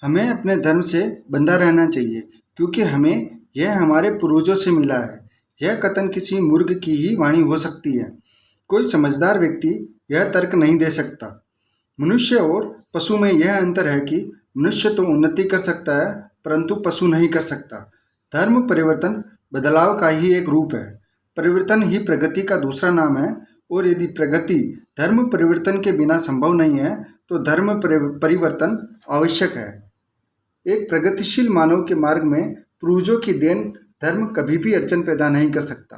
हमें अपने धर्म से बंधा रहना चाहिए क्योंकि हमें यह हमारे पूर्वजों से मिला है। यह कथन किसी मूर्ख की ही वाणी हो सकती है। कोई समझदार व्यक्ति यह तर्क नहीं दे सकता। मनुष्य और पशु में यह अंतर है कि मनुष्य तो उन्नति कर सकता है परंतु पशु नहीं कर सकता। धर्म परिवर्तन बदलाव का ही एक रूप है। परिवर्तन ही प्रगति का दूसरा नाम है और यदि प्रगति धर्म परिवर्तन के बिना संभव नहीं है तो धर्म परिवर्तन आवश्यक है। एक प्रगतिशील मानव के मार्ग में पूर्वजों की देन धर्म कभी भी अड़चन पैदा नहीं कर सकता।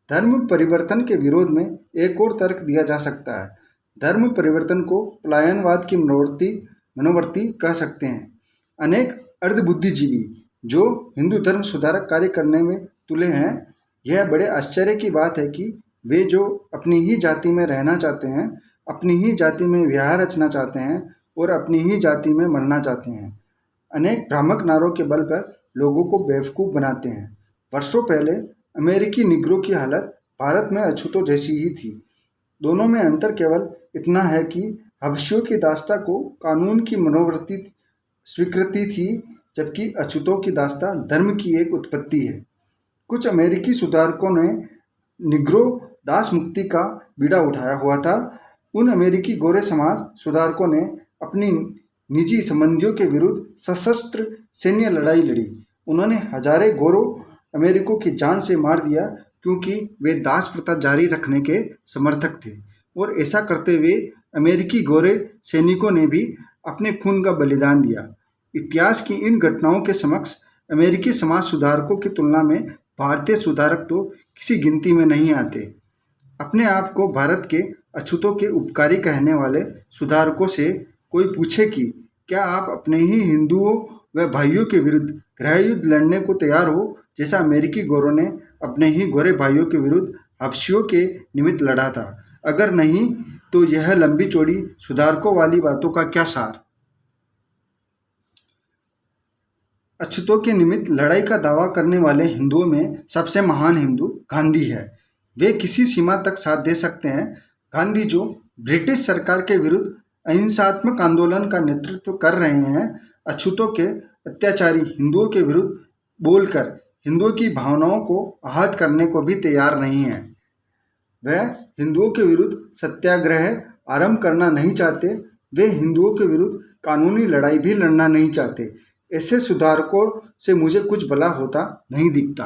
धर्म परिवर्तन के विरोध में एक और तर्क दिया जा सकता है। धर्म परिवर्तन को पलायनवाद की मनोवृत्ति कह सकते हैं। अनेक अर्धबुद्धिजीवी जो हिंदू धर्म सुधारक कार्य करने में तुले हैं, यह बड़े आश्चर्य की बात है कि वे जो अपनी ही जाति में रहना चाहते हैं, अपनी ही जाति में विहार रचना चाहते हैं और अपनी ही जाति में मरना चाहते हैं, अनेक भ्रामक नारों के बल पर लोगों को बेवकूफ़ बनाते हैं। वर्षों पहले अमेरिकी निग्रो की हालत भारत में अछूतों जैसी ही थी। दोनों में अंतर केवल इतना है कि हबशियों की दास्ता को कानून की मनोवृत्ति स्वीकृति थी, जबकि अछूतों की दास्ता धर्म की एक उत्पत्ति है। कुछ अमेरिकी सुधारकों ने निग्रो दास मुक्ति का बीड़ा उठाया हुआ था। उन अमेरिकी गोरे समाज सुधारकों ने अपनी निजी संबंधियों के विरुद्ध सशस्त्र सैन्य लड़ाई लड़ी। उन्होंने हजारों गोरों अमेरिकों की जान से मार दिया क्योंकि वे दास प्रथा जारी रखने के समर्थक थे और ऐसा करते हुए अमेरिकी गोरे सैनिकों ने भी अपने खून का बलिदान दिया। इतिहास की इन घटनाओं के समक्ष अमेरिकी समाज सुधारकों की तुलना में भारतीय सुधारक तो किसी गिनती में नहीं आते। अपने आप को भारत के अछूतों के उपकारी कहने वाले सुधारकों से कोई पूछे कि क्या आप अपने ही हिंदुओं व भाइयों के विरुद्ध गृह युद्ध लड़ने को तैयार हो, जैसा अमेरिकी गोरों ने अपने ही गोरे भाइयों के विरुद्ध हबशियों के निमित्त लड़ा था? अगर नहीं तो यह लंबी चौड़ी सुधारकों वाली बातों का क्या सार? अछूतों के निमित्त लड़ाई का दावा करने वाले हिंदुओं में सबसे महान हिंदू गांधी है। वे किसी सीमा तक साथ दे सकते हैं। गांधी जो ब्रिटिश सरकार के विरुद्ध अहिंसात्मक आंदोलन का नेतृत्व कर रहे हैं, अछूतों के अत्याचारी हिंदुओं के विरुद्ध बोलकर हिंदुओं की भावनाओं को आहत करने को भी तैयार नहीं है। वह हिंदुओं के विरुद्ध सत्याग्रह आरंभ करना नहीं चाहते। वे हिंदुओं के विरुद्ध कानूनी लड़ाई भी लड़ना नहीं चाहते। ऐसे सुधारकों से मुझे कुछ भला होता नहीं दिखता।